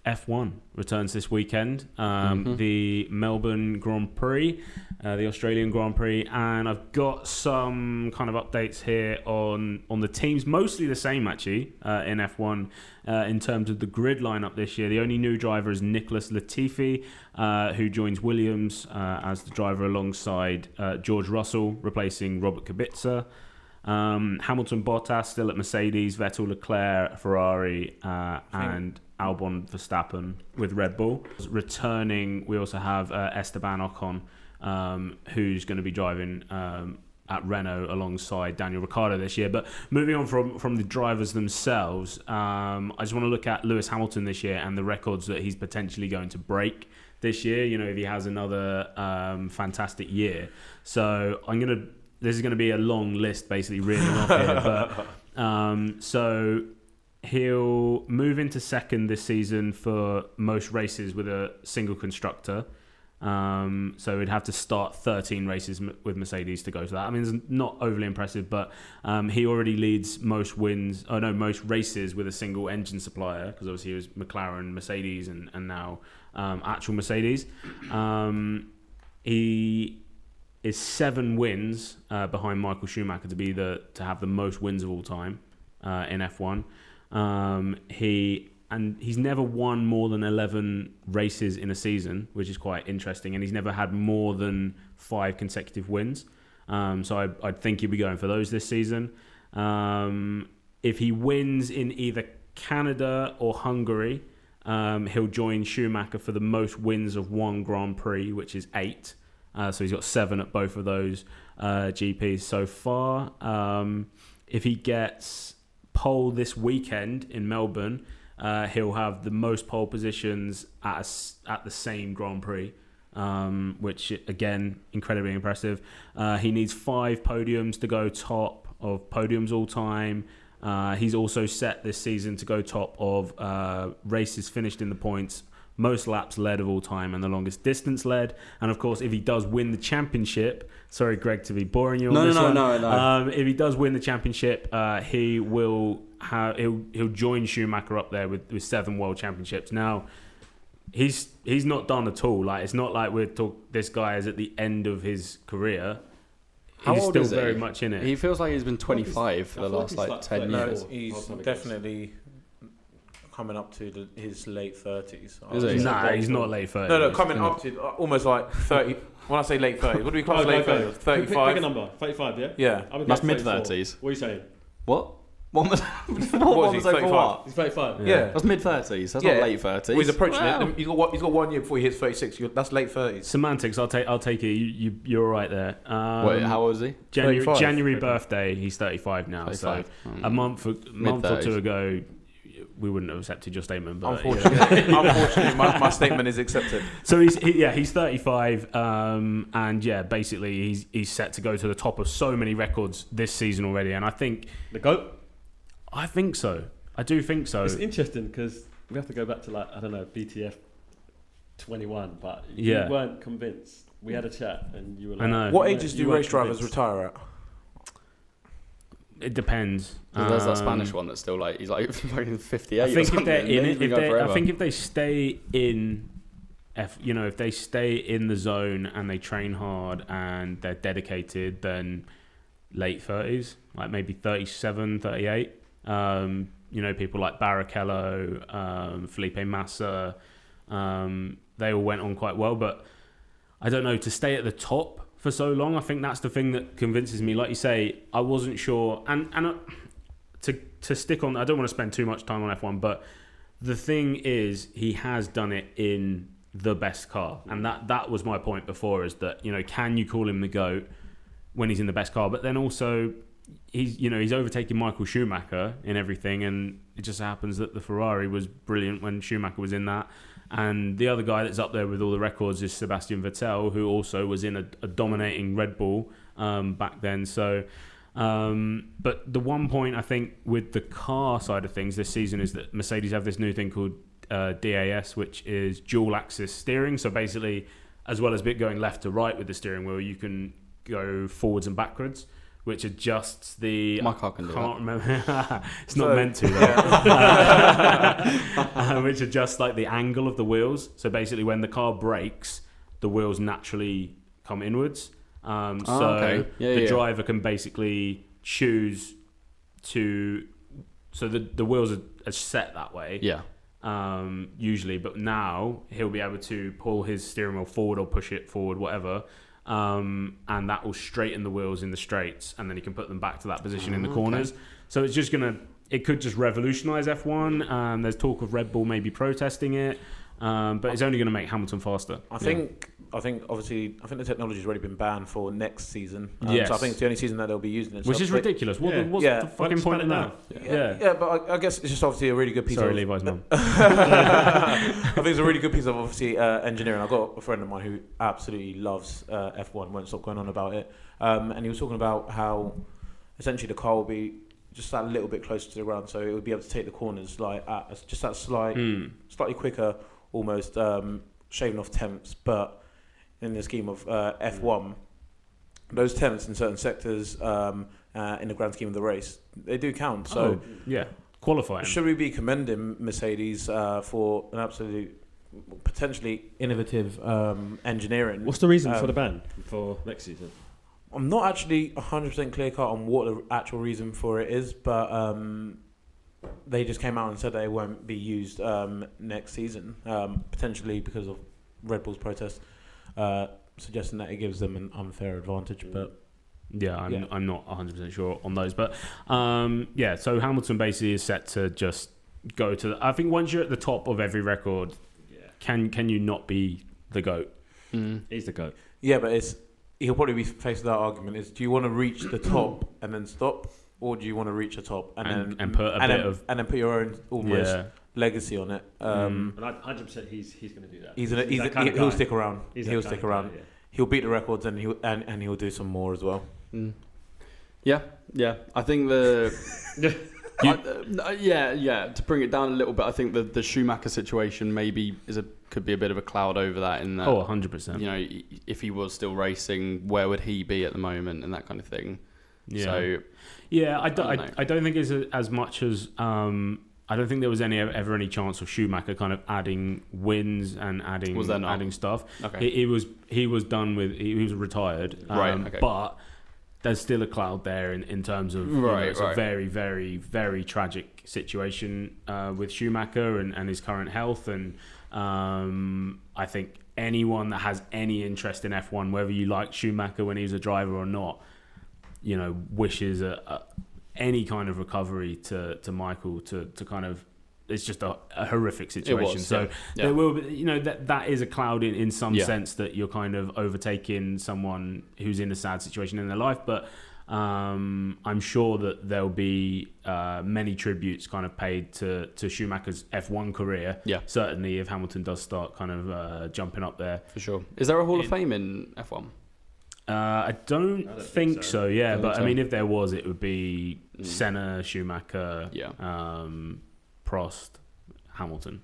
F1 returns this weekend. The Melbourne Grand Prix, the Australian Grand Prix, and I've got some kind of updates here on the teams. Mostly the same actually in F1 in terms of the grid lineup this year. The only new driver is Nicholas Latifi, who joins Williams as the driver alongside George Russell, replacing Robert Kubica. Hamilton, Bottas still at Mercedes, Vettel, Leclerc, Ferrari, and Albon, Verstappen with Red Bull. Returning, we also have Esteban Ocon, who's going to be driving at Renault alongside Daniel Ricciardo this year. But moving on from the drivers themselves, I just want to look at Lewis Hamilton this year and the records that he's potentially going to break this year, if he has another fantastic year. So this is going to be a long list basically reeling off here. But so he'll move into second this season for most races with a single constructor. So he'd have to start 13 races with Mercedes to go to that. I mean, it's not overly impressive, but he already leads most races with a single engine supplier, because obviously he was McLaren, Mercedes, and now actual Mercedes. He is 7 wins behind Michael Schumacher to have the most wins of all time in F1. He's never won more than 11 races in a season, which is quite interesting, and he's never had more than 5 consecutive wins. So I'd think he'll be going for those this season. If he wins in either Canada or Hungary, he'll join Schumacher for the most wins of one Grand Prix, which is 8. So he's got 7 at both of those GPs so far. If he gets pole this weekend in Melbourne, he'll have the most pole positions at the same Grand Prix, which again, incredibly impressive. He needs 5 podiums to go top of podiums all time. He's also set this season to go top of races finished in the points, most laps led of all time, and the longest distance led. And of course, if he does win the championship, sorry Greg to be boring you on this one. No. If he does win the championship, he'll join Schumacher up there with 7 world championships. Now, he's not done at all. Like, it's not like this guy is at the end of his career. He's still very much in it. He feels like he's been 25 for the last 10 years. No, he's definitely coming up to his late 30s. Nah, he's not late 30s. No, coming up to almost like 30. When I say late 30s, what do we call late 30s? 35? Pick a number. 35, yeah? Yeah. That's mid-30s. What are you saying? What? What was he, 35? He's 35. Yeah. That's mid-30s. That's not late 30s. Well, he's approaching it. He's got 1 year before he hits 36. That's late 30s. Semantics, I'll take it. You're all right there. Wait, how old is he? January birthday, he's 35 now. 35. So a month or 2 ago, we wouldn't have accepted your statement. But unfortunately, my statement is accepted. So he's 35, and basically he's set to go to the top of so many records this season already. And I think the GOAT. I think so. I do think so. It's interesting because we have to go back to BTF 21, but you weren't convinced. We had a chat and you were like, I know. What ages do race drivers retire at? It depends. There's that Spanish one that's still he's like 58. I think if they're in it, I think if they stay in, if they stay in the zone and they train hard and they're dedicated, then late 30s, like maybe 37, 38. People like Barrichello, Felipe Massa, they all went on quite well, but I don't know, to stay at the top for so long, I think that's the thing that convinces me. Like you say, I wasn't sure, and to stick on, I don't want to spend too much time on F1, but the thing is, he has done it in the best car, and that was my point before, is that, can you call him the GOAT when he's in the best car? But then also, he's overtaking Michael Schumacher in everything, and it just happens that the Ferrari was brilliant when Schumacher was in that. And the other guy that's up there with all the records is Sebastian Vettel, who also was in a dominating Red Bull back then. So, but the one point I think with the car side of things this season is that Mercedes have this new thing called DAS, which is dual axis steering. So basically, as well as going left to right with the steering wheel, you can go forwards and backwards which adjusts the. My car can do Can't that. remember. It's not meant to. Which adjusts like the angle of the wheels. So basically, when the car brakes, the wheels naturally come inwards. The driver can basically choose to. So the wheels are set that way. Yeah. Usually, but now he'll be able to pull his steering wheel forward or push it forward, whatever, and that will straighten the wheels in the straights, and then he can put them back to that position in the corners. So it's just it could just revolutionise F1. There's talk of Red Bull maybe protesting it, but it's only going to make Hamilton faster. I think obviously the technology's already been banned for next season. Yes. So I think it's the only season that they'll be using it. Which is ridiculous. What's the fucking point in that? Yeah, but I guess it's just obviously a really good piece Sorry, of... Levi's mum. I think it's a really good piece of obviously engineering. I've got a friend of mine who absolutely loves F1, won't stop going on about it. And he was talking about how essentially the car will be just that little bit closer to the ground, so it would be able to take the corners like at just that slightly quicker, almost shaving off temps. But in the scheme of F1, those temps in certain sectors in the grand scheme of the race, they do count. So qualifying. Should we be commending Mercedes for an absolute potentially innovative engineering? What's the reason for the ban for next season? I'm not actually 100% clear cut on what the actual reason for it is, but they just came out and said they won't be used next season, potentially because of Red Bull's protest, suggesting that it gives them an unfair advantage. But I'm not 100% sure on those, but so Hamilton basically is set to just go to I think once you're at the top of every record, can you not be the GOAT? He's the GOAT. Yeah, but he'll probably be faced with that argument: is do you want to reach the top and then stop, or do you want to reach the top and then put your own almost legacy on it? And 100% he's going to do that. He'll stick around. He'll stick around. Guy, He'll beat the records and he'll do some more as well. Yeah. I think to bring it down a little bit, I think the Schumacher situation maybe could be a bit of a cloud over that. In that, 100%. You know, if he was still racing, where would he be at the moment, and that kind of thing. Yeah. So, I don't think it's as much as I don't think there was ever any chance of Schumacher kind of adding wins and adding stuff. Okay. He was done with. He was retired. Right. Okay. But there's still a cloud there in terms of it's a very, very, very tragic situation with Schumacher and his current health. And I think anyone that has any interest in F1, whether you like Schumacher when he was a driver or not, wishes any kind of recovery to Michael to kind of. It's just a horrific situation. There will be, that is a cloud in some sense that you're kind of overtaking someone who's in a sad situation in their life. But I'm sure that there'll be many tributes kind of paid to Schumacher's F1 career. Yeah. Certainly if Hamilton does start kind of jumping up there. For sure. Is there a Hall of Fame in F1? I don't think so. Yeah, but so. I mean, if there was, it would be Senna, Schumacher, Prost, Hamilton,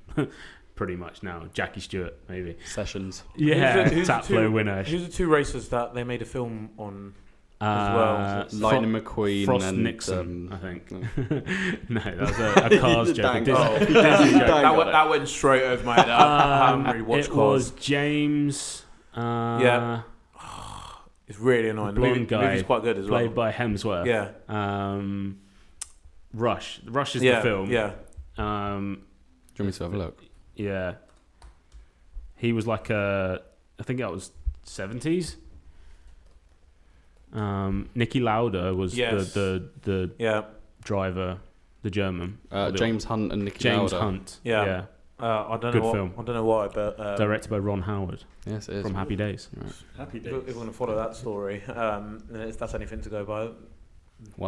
pretty much now. Jackie Stewart, maybe. Sessions. Yeah, Taplow winner. Who's the two racers that they made a film on as well? Lightning McQueen Frost and Nixon, I think. No, that was a Cars joke. Disney joke. That went straight over my head. I haven't really watched It Cars. was James. It's really annoying. Blonde guy. The movie's quite good as well. Played by Hemsworth. Yeah. Rush. Rush is the film. Yeah. Do you want me to have a look? Yeah. He was like I think that was 70s. Niki Lauda was the driver, the German. James Hunt and Niki Lauda. James Hunt. Yeah. I don't Good know. film. I don't know why, but Directed by Ron Howard. Yes, it is. From Happy Days. Right. Happy if Days. we're going to follow that story, if that's anything to go by,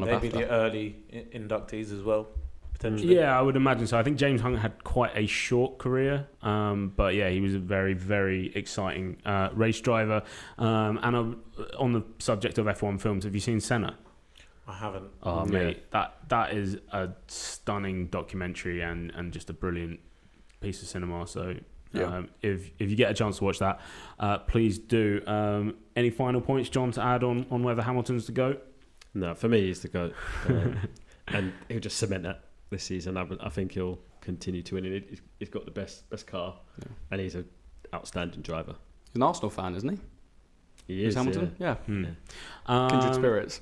maybe the early inductees as well, potentially. Yeah, I would imagine so. I think James Hunt had quite a short career, but yeah, he was a very, very exciting race driver. And on the subject of F1 films, have you seen Senna? I haven't. Oh, mate, that is a stunning documentary and just a brilliant piece of cinema. So if you get a chance to watch that, please do. Any final points, John, to add on whether Hamilton's the GOAT? No, for me, he's the GOAT. And he'll just cement that this season. I think he'll continue to win. He's got the best car, and he's an outstanding driver. He's an Arsenal fan, isn't he? He is, Hamilton? Yeah. Hmm. Kindred spirits.